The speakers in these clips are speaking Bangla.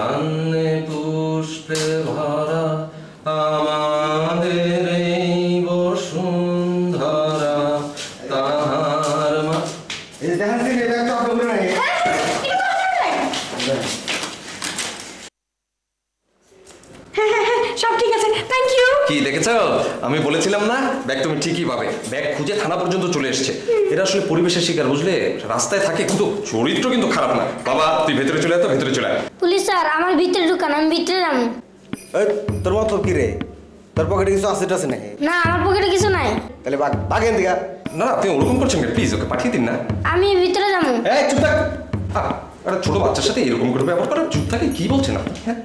ধান্যে পুষ্পে ভরা আমাদের এই বসুন্ধরা তাহার মা সব ঠিক আছে, থ্যাংক ইউ। কি দেখেছো, আমি বলেছিলাম না ব্যাগ তুমি ঠিকই পাবে। ব্যাগ খুঁজে থানা পর্যন্ত চলে এসেছে। এরা আসলে পরিবেশের শিকার, বুঝলে, রাস্তায় থাকে কিন্তু চরিত্র কিন্তু খারাপ না। বাবা তুই ভেতরে চলে আয়, তো ভেতরে চলে আয়। পুলিশ স্যার আমার ভিতরে ঢুকান, আমি ভিতরে যাবো। তোর মতো কি রে, তোর পকেটে কিছু আছে নাকি? না আমার পকেটে কিছু নাই। তাহলে বাগেন দিকা। না আপনি ওরকম করছেন কেন, প্লিজ ওকে পাঠিয়ে দিন না। আমি ভিতরে যাবো। এই চুপ থাক। একটা ছোট বাচ্চার সাথে এরকম করে ব্যবহার করা, চুপ থাকে কি বলছেন আপনি? হ্যাঁ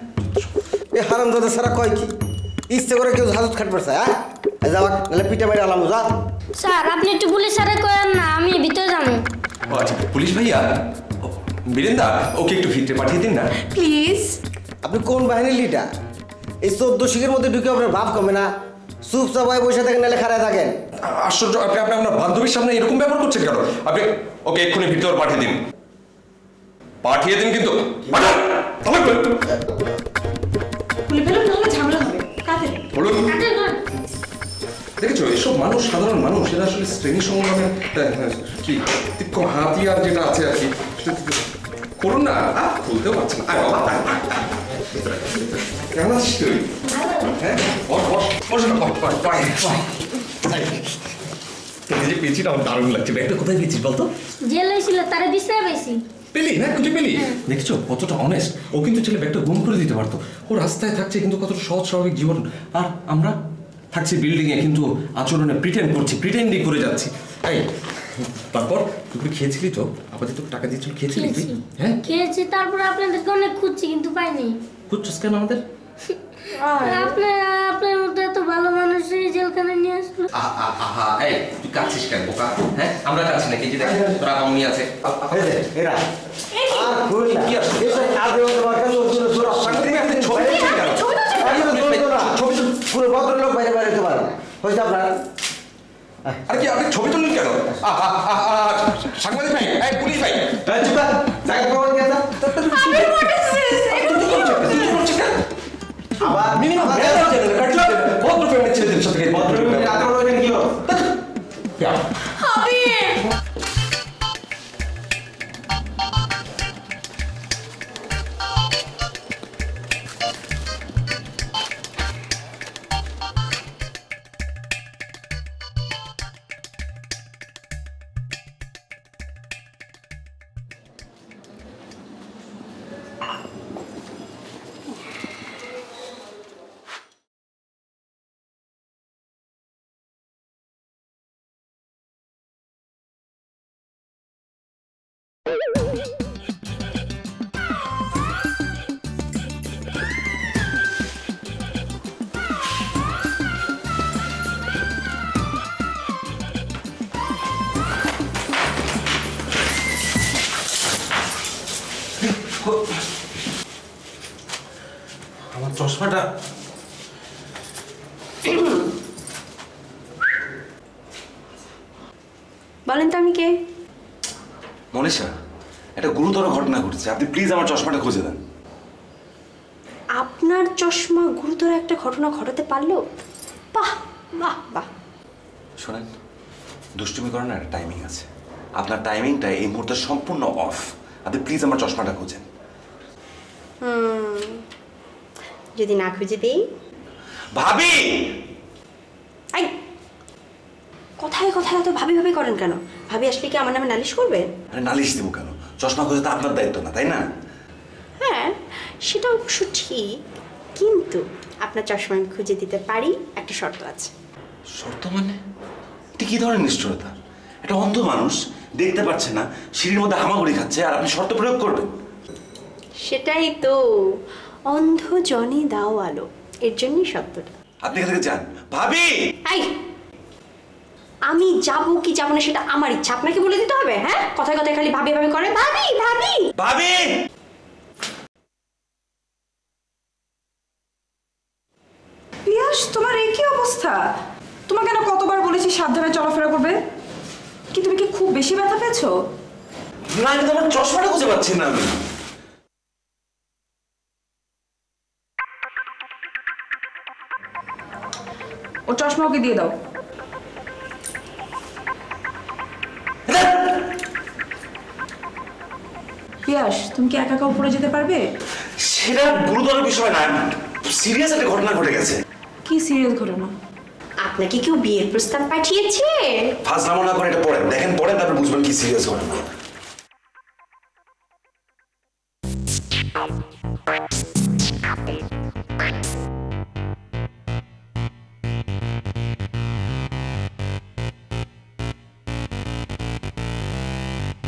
এই হারামজাদা সারা কয় কি ইচ্ছে করে কেউ হাজত খাট পারছে? হ্যাঁ যাওয়া নাহলে পিঠে মেরে আলাম যা। স্যার আপনি একটু পুলিশ স্যারে কয়েন না, আমি ভিতরে যাবো। আচ্ছা পুলিশ ভাইয়া, বীরেন্দা ওকে একটু ভিতরে পাঠিয়ে দিন না প্লিজ। আপনি কোন বাহিনীর লিডার? এই 14 শিখের মধ্যে ঢুকে আপনার ভাব কমে না? চুপচাপ হয়ে বসে থাকেন, নাহলে খাড়ায় থাকেন। আশ্চর্য, আপনি আপনার বান্ধবীর সামনে এরকম ব্যবহার করছেন কেন? আপনি ওকে এক্ষুনি ভিতর পাঠিয়ে দিন, পাঠিয়ে দিন কিন্তু দেখেছো এসব মানুষ, সাধারণ মানুষ, এরা আসলে শ্রেণী সংগ্রামে কি হাতিয়ার যেটা আছে আর কি করুন না। খুলতেও পারছে না। কেমন আছিস তুই? হ্যাঁ পেয়েছি না, আমার দারুণ লাগছে। ব্যাগটা কোথায় পেয়েছিস বলতো? জেল হয়েছিল তারা বিশ্রাম পেয়েছি। পেলি না, খুঁজে পেলি? দেখছো কতটা অনেস্ট। ও কিন্তু ছেলে ব্যাগটা গুম করে দিতে পারতো। ও রাস্তায় থাকছে কিন্তু কতটা সহজ স্বাভাবিক জীবন, আর আমরা থাকছি বিল্ডিং এ কিন্তু আচরণে প্রিটেন্ড করছি, প্রিটেন্ডই করে যাচ্ছি। এই তারপর তুই খেয়েছিলি তো? আপাতত তোকে টাকা দিয়েছিল, খেয়েছিলি তুই? হ্যাঁ খেয়েছি, তারপর আপনাদেরকে অনেক খুঁজছি কিন্তু পাইনি। খুঁজছিস কেন আমাদের? আপনার মতো এত ভালো মানুষ জেলখানে নিয়ে আসলো। এই তুই কাঁদছিস কেন বোকা? হ্যাঁ আমরা কাঁদছি না, কি যে দেখ তোরা মামনি আছে এরা কি আসছে? পুরো ভদ্রলোক বাইরে বাইরে হতে পারে হয়েছে আপনার। আর কি আপনি ছবি তুললেন কেন? সাংবাদিক ভাই, এই পুলিশ ভাই, আবার মিনিমাম ভদ্র ফ্যামিলির ছেলেদের সাথে আমার চশমাটা। বলেন তো আমি কে? মনীষা, একটা গুরুতর ঘটনা ঘটেছে, আপনি প্লিজ আমার চশমাটা খুঁজে দেন। আপনার চশমা গুরুতর একটা ঘটনা ঘটাতে পারলো? বাহ বাহ বাহ। শোনেন, দুষ্টুমি করার একটা টাইমিং আছে। আপনার টাইমিংটা এই মুহূর্তে সম্পূর্ণ অফ। আপনি প্লিজ আমার চশমাটা খুঁজেন। যদি না খুঁজে দেই? ভাবি, আই কথায় কথায় এত ভাবি ভাবি করেন কেন? ভাবি আসলে কি আমার নামে নালিশ করবেন? আরে নালিশ দেবো কেন? চশমা খুঁজে তো আপনার দায়িত্ব না, তাই না? হ্যাঁ সেটা অবশ্য ঠিক, কিন্তু আপনার চশমা আমি খুঁজে দিতে পারি, একটা শর্ত আছে। শর্ত মানে? এটা কি ধরনের নিষ্ঠুরতা? একটা অন্ধ মানুষ দেখতে পাচ্ছে না, সিঁড়ির মধ্যে হামাগুড়ি খাচ্ছে, আর আপনি শর্ত প্রয়োগ করবেন? সেটাই তো, অন্ধ জনে দাও আলো, এর জন্যই সত্যটা। আপনি এখান থেকে যান। ভাবি, এই আমি যাবো কি যাবো না সেটা আমার ইচ্ছা, আপনাকে বলে দিতে হবে? হ্যাঁ কথায় কথায় খালি ভাবি ভাবি করে। ভাবি ভাবি ভাবি, পিয়াস, তোমার এই কি অবস্থা? তোমাকে কেন কতবার বলেছি সাবধানে চলাফেরা করবে, কি তুমি কি খুব বেশি ব্যথা পেয়েছো? না কিন্তু আমার চশমাটা খুঁজে পাচ্ছি না আমি। ও চশমা ওকে দিয়ে দাও। পিয়াস, তুমি কি একা একা উপরে যেতে পারবে? সেটা গুরুতর বিষয় না, সিরিয়াস একটা ঘটনা ঘটে গেছে। কি সিরিয়াস ঘটনা? আপনাকে কেউ বিয়ের প্রস্তাব পাঠিয়েছে? ফাজলামো না করে এটা পড়েন, দেখেন পড়েন, তারপর বুঝবেন কি সিরিয়াস ঘটনা।